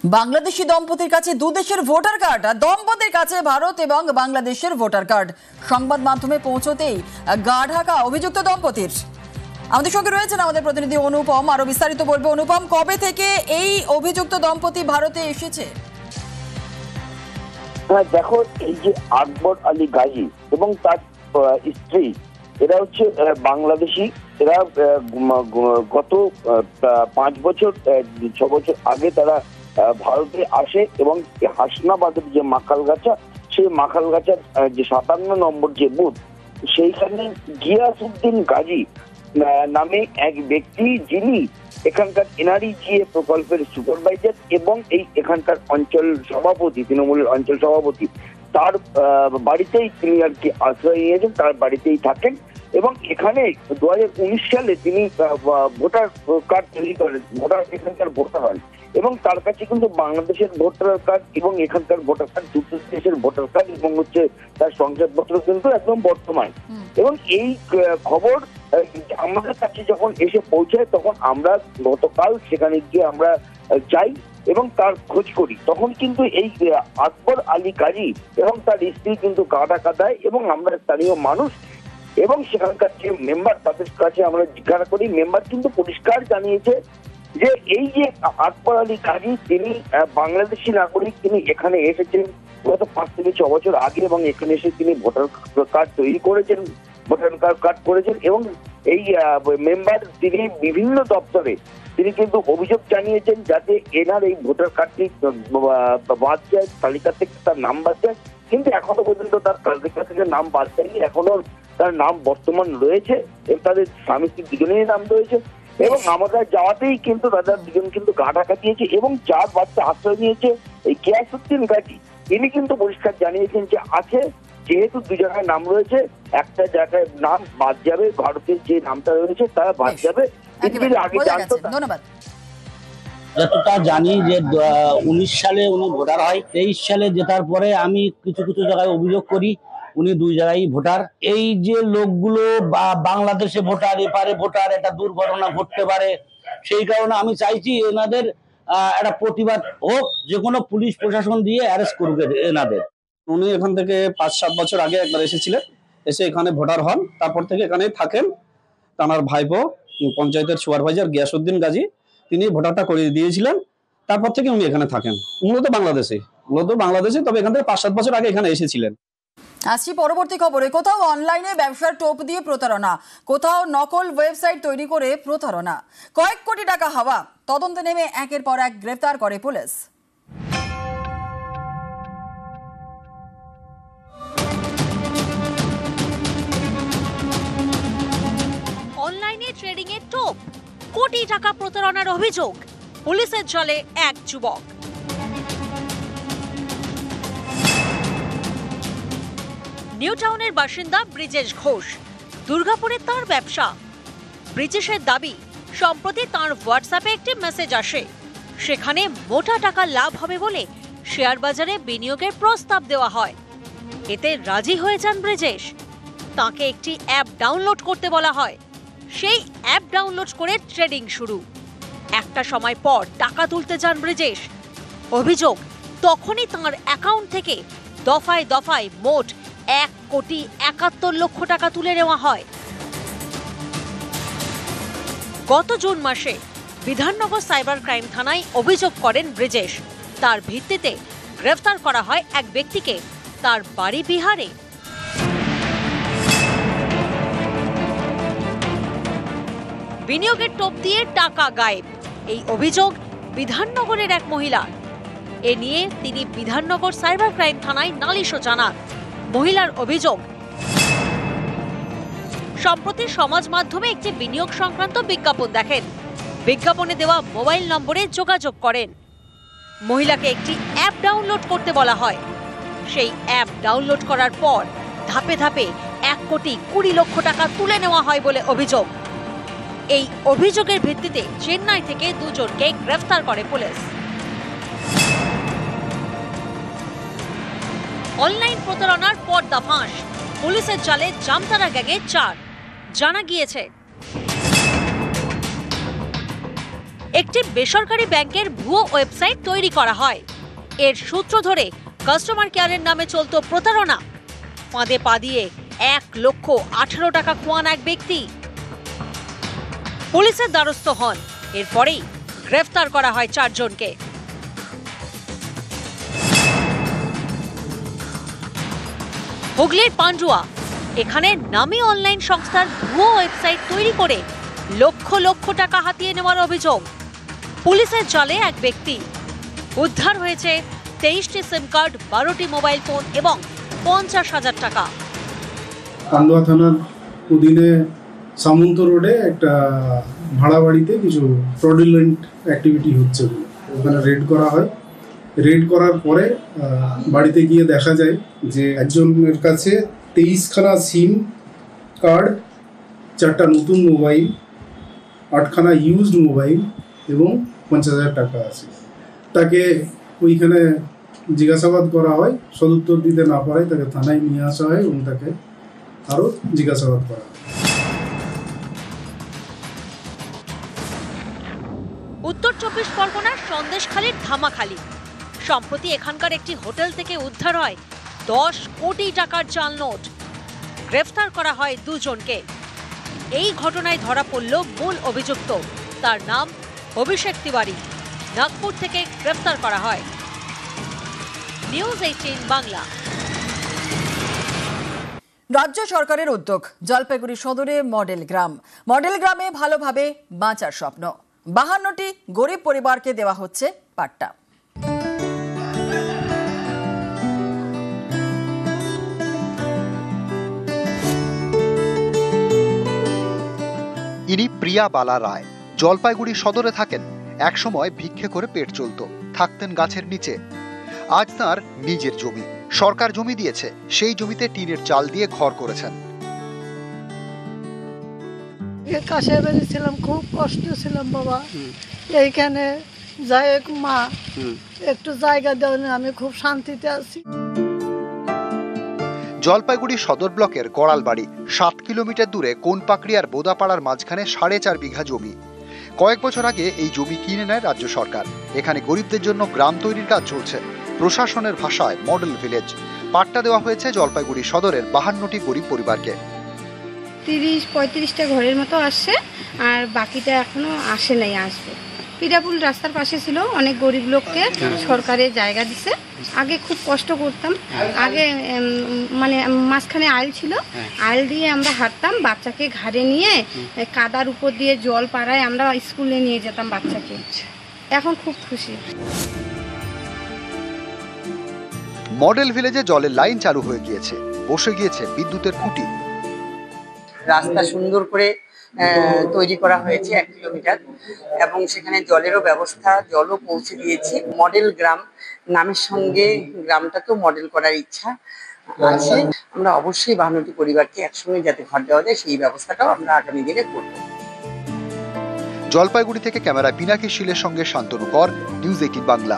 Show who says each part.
Speaker 1: বাংলাদেশি দম্পতির কাছে দু দেশের ভোটার কার্ড, দম্পতির কাছে ভারত এবং বাংলাদেশের ভোটার কার্ড। সংবাদ মাধ্যমে পৌঁছতেই গা ঢাকা অভিযুক্ত দম্পতির। আমাদের সঙ্গে রয়েছেন আমাদের প্রতিনিধি অনুপম, আরো বিস্তারিত বলবে। অনুপম, কবে থেকে এই অভিযুক্ত দম্পতি ভারতে এসেছে?
Speaker 2: দেখো, এই যে আকবর আলী গাজী এবং তার স্ত্রী, এরা হচ্ছে বাংলাদেশি। এরা গত 5 বছর 6 বছর আগে তারা ভারতে আসে এবং হাসনাবাদের যে মাখালগাছা, সেই মাখালগাছার যে 57 নম্বর যে বুথ, সেইখানে গিয়াসউদ্দিন গাজী নামে এক ব্যক্তি, যিনি এখানকার এনআরইজিএ প্রকল্পের সুপারভাইজার এবং এই এখানকার অঞ্চল সভাপতি, তৃণমূলের অঞ্চল সভাপতি, তার বাড়িতেই তিনি আর কি আশ্রয় নিয়েছেন, তার বাড়িতেই থাকেন। এবং এখানে 2019 সালে তিনি ভোটার কার্ড তৈরি করেন, এখানকার ভোটার হন এবং তার কাছে কিন্তু বাংলাদেশের ভোটার কার্ড এবং এখানকার ভোটার কার্ড, দুটো দেশের ভোটার কার্ড এবং হচ্ছে তার সংসদপত্র কিন্তু একদম বর্তমান। এবং এই খবর আমাদের কাছে যখন এসে পৌঁছায়, তখন আমরা গতকাল সেখানে গিয়ে আমরা যাই এবং তার খোঁজ করি। তখন কিন্তু এই আকবর আলী গাজী এবং তার স্ত্রী কিন্তু গা ঢাকা দেয় এবং আমরা স্থানীয় মানুষ এবং সেখানকার যে মেম্বার, তাদের কাছে আমরা জিজ্ঞাসা করি। মেম্বার কিন্তু পরিষ্কার জানিয়েছে যে এই যে আকবর আলী গাজী, তিনি বাংলাদেশি নাগরিক, তিনি এখানে এসেছেন গত 5 থেকে 6 বছর আগে এবং এখানে এসে তিনি ভোটার কার্ড তৈরি করেছেন, ভোটার কার্ড করেছেন। এবং এই মেম্বার তিনি বিভিন্ন দপ্তরে তিনি কিন্তু অভিযোগ জানিয়েছেন যাতে এনার এই ভোটার কার্ডটি বাদ যায়, তালিকা থেকে তার নাম বাদ যায়। কিন্তু এখনো পর্যন্ত তার তালিকা থেকে নাম বাদ যায়নি, এখনো তার নাম বর্তমান রয়েছে এবং তাদের স্বামী স্ত্রী দুজনেরই নাম রয়েছে। এবং আমাদের যাওয়াতেই কিন্তু তাদের দুজন কিন্তু গা ঢাকা দিয়েছে এবং যার বাচ্চা আশ্রয় নিয়েছে এই গিয়াসউদ্দিন গাজী, তিনি কিন্তু পরিষ্কার জানিয়েছেন যে আছে, যেহেতু 2 জায়গায় নাম রয়েছে, একটা জায়গায় নাম বাদ যাবে, ভারতের যে নামটা রয়েছে তারা বাদ যাবে। আগে জানতো।
Speaker 1: ধন্যবাদ।
Speaker 3: যতটা জানি যে 19 সালে উনি ভোটার হয়, 23 সালে জেতার পরে আমি কিছু কিছু জায়গায় অভিযোগ করি উনি 2 জায়গায় ভোটার। এই যে লোকগুলো বাংলাদেশে ভোটার, এপারে ভোটার, একটা দুর্ঘটনা ঘটতে পারে, সেই কারণে আমি চাইছি এনাদের একটা প্রতিবাদ হোক, যে কোনো পুলিশ প্রশাসন দিয়ে অ্যারেস্ট করবে এনাদের।
Speaker 4: উনি এখান থেকে 5-7 বছর আগে একবার এসেছিলেন, এসে এখানে ভোটার হন, তারপর থেকে এখানে থাকেন। তার ভাইপো পঞ্চায়েতের সুপারভাইজার গিয়াসউদ্দিন গাজী, তিনি ভোটারটা করে দিয়েছিলেন, তারপর থেকে উনি এখানে থাকেন। মূলত বাংলাদেশে, তবে এখান থেকে 5-7 বছর আগে এখানে এসেছিলেন।
Speaker 1: আসছি পরবর্তী খবরে। কোথাও অনলাইনে ব্যবসার টোপ দিয়ে প্রতারণা, কোথাও নকল ওয়েবসাইট তৈরি করে প্রতারণা, কয়েক কোটি টাকা হাওয়া। তদন্তে নেমে একের পর এক গ্রেফতার করে পুলিশ।
Speaker 5: অনলাইনে ট্রেডিং এর টোপ, কোটি টাকা প্রতারণার অভিযোগ, পুলিশের জালে এক যুবক। নিউ টাউনের বাসিন্দা ব্রিজেশ ঘোষ, দুর্গাপুরে তার ব্যবসা। ব্রিজেশের দাবি, সম্প্রতি তার হোয়াটসঅ্যাপে একটি মেসেজ আসে, সেখানে মোটা টাকা লাভ হবে বলে শেয়ার বাজারে বিনিয়োগের প্রস্তাব দেওয়া হয়। এতে রাজি হয়ে যান ব্রিজেশ। তাকে একটি অ্যাপ ডাউনলোড করতে বলা হয়, সেই অ্যাপ ডাউনলোড করে ট্রেডিং শুরু। একটা সময় পর টাকা তুলতে যান ব্রিজেশ। অভিযোগ, তখনই তাঁর অ্যাকাউন্ট থেকে দফায় দফায় মোট 1,71,00,000 টাকা তুলে নেওয়া হয়। গত জুন মাসে বিধাননগর সাইবার ক্রাইম থানায় অভিযোগ করেন ব্রিজেশ। তার ভিত্তিতে গ্রেফতার করা হয় এক ব্যক্তিকে, তার বাড়ি বিহারে। বিনিয়োগের টোপ দিয়ে টাকা গায়েব, এই অভিযোগ বিধাননগরের এক মহিলার। এ নিয়ে তিনি বিধাননগর সাইবার ক্রাইম থানায় নালিশও জানান। মহিলার অভিযোগ, সম্প্রতি সমাজ মাধ্যমে একটি বিনিয়োগ সংক্রান্ত বিজ্ঞাপন দেখেন, বিজ্ঞাপনে দেওয়া মোবাইল নম্বরে যোগাযোগ করেন। মহিলাকে একটি অ্যাপ ডাউনলোড করতে বলা হয়, সেই অ্যাপ ডাউনলোড করার পর ধাপে ধাপে 1,20,00,000 টাকা তুলে নেওয়া হয় বলে অভিযোগ। এই অভিযোগের ভিত্তিতে চেন্নাই থেকে 2 জনকে গ্রেফতার করে পুলিশ। অনলাইন প্রতারণার পর্দা ফাঁস, পুলিশের জালে জামতারা গ্যাংয়ের 4। জানা গিয়েছে একটি বেসরকারি ব্যাংকের ভুয়ো ওয়েবসাইট তৈরি করা হয়। এর সূত্র ধরে কাস্টমার কেয়ারের নামে চলত প্রতারণা। ফাঁদে পা দিয়ে 1,18,00,000 টাকা খোয়ান এক ব্যক্তি। পুলিশের দ্বারস্থ হন। এরপরেই গ্রেফতার করা হয় 4 জনকে। হুগলির পান্ডুয়া, এখানে নামী অনলাইন সংস্থার ভুয়ো ওয়েবসাইট তৈরি করে লক্ষ লক্ষ টাকা হাতিয়ে নেওয়ার অভিযোগ। পুলিশের জালে এক ব্যক্তি। উদ্ধার হয়েছে 23টি সিম কার্ড, 12টি মোবাইল ফোন এবং 50,000 টাকা।
Speaker 6: পান্ডুয়া থানার অধীনে সামন্ত রোডে একটা ভাড়া বাড়িতে কিছু ফ্রডুলেন্ট অ্যাক্টিভিটি হচ্ছে, ওখানে রেড করা হয়। রেড করার পরে বাড়িতে গিয়ে দেখা যায় যে একজনের কাছে 23খানা সিম কার্ড, 4টা নতুন মোবাইল, 8খানা ইউজড মোবাইল এবং 50,000 টাকা আছে। তাকে ওইখানে জিজ্ঞাসাবাদ করা হয়, সদুত্তর দিতে না পারায় তাকে থানায় নিয়ে আসা হয় এবং তাকে আরও জিজ্ঞাসাবাদ করা হয়।
Speaker 5: উত্তর 24 পরগনার সন্দেশখালীর ধামাখালি। সম্প্রতি এখানকার একটি হোটেল থেকে উদ্ধার হয় 10 কোটি টাকার জাল নোট। গ্রেফতার করা হয় 2 জনকে। এই ঘটনায় ধরা পড়ল মূল অভিযুক্ত। তার নাম অভিষেক তিওয়ারি। নাগপুর থেকে গ্রেফতার করা হয়। নিউজ 18 বাংলা।
Speaker 1: রাজ্য সরকারের উদ্যোগ, জলপাইগুড়ি সদরে মডেল গ্রাম। মডেল গ্রামে ভালোভাবে বাঁচার স্বপ্ন। 52টি গরিব পরিবারকে দেওয়া হচ্ছে পাট্টা।
Speaker 7: ইনি প্রিয়া বালা রায়। জলপাইগুড়ি সদরে থাকেন। একসময় ভিক্ষে করে পেট চলত, থাকতেন গাছের নিচে। আজ তার নিজের জমি, সরকার জমি দিয়েছে। সেই জমিতে টিনের চাল দিয়ে ঘর করেছেন।
Speaker 8: কাছে বেরিয়েছিলাম, খুব কষ্ট ছিলাম বাবা। এইখানে যাই মা একটু জায়গা দেওয়া, আমি খুব শান্তিতে আছি।
Speaker 7: জলপাইগুড়ি সদর ব্লকের গড়ালবাড়ি 7 কিলোমিটার দূরে কোনপাকড়ি আর বোদাপাড়ার মাঝখানে 4.5 বিঘা জমি। কয়েক বছর আগে এই জমি কিনে নেয় রাজ্য সরকার। এখানে গরিবদের জন্য গ্রাম তৈরির কাজ চলছে। প্রশাসনের ভাষায় মডেল ভিলেজ। পাট্টা দেওয়া হয়েছে জলপাইগুড়ি সদরের 52টি গরিব পরিবারকে।
Speaker 9: 30-35টা ঘরের মতো আসছে, আর বাকিটা এখনো আসে নাই, আসবে। পিডাপুল রাস্তার পাশে ছিল, অনেক গরিব লোককে সরকারের জায়গা দিছে। আগে খুব কষ্ট করতাম। আগে মানে মাঝখানে আইল ছিল, আইল দিয়ে আমরা হাঁটতাম, বাচ্চাকে ঘাড়ে নিয়ে কাদার উপর দিয়ে জল পাড়ায় আমরা স্কুলে নিয়ে যেতাম বাচ্চাকে। এখন খুব খুশি।
Speaker 7: মডেল ভিলেজে জলের লাইন চালু হয়ে গিয়েছে, বসে গিয়েছে বিদ্যুতের খুঁটি।
Speaker 10: রাস্তা সুন্দর করে তৈরি করা হয়েছে 1 কিলোমিটার, এবং সেখানে জলেরও ব্যবস্থা, জলও পৌঁছে দিয়েছে। মডেল গ্রাম নামের সঙ্গে গ্রামটাকেও মডেল করার ইচ্ছা আছে। আমরা অবশ্যই 52টি পরিবারকে একসঙ্গে যাতে ঘর দেওয়া যায়, সেই ব্যবস্থাটাও আমরা আগামী দিনে করব।
Speaker 7: জলপাইগুড়ি থেকে ক্যামেরা পিনাকি শীলের সঙ্গে শান্তনু কর, নিউজ 18 বাংলা।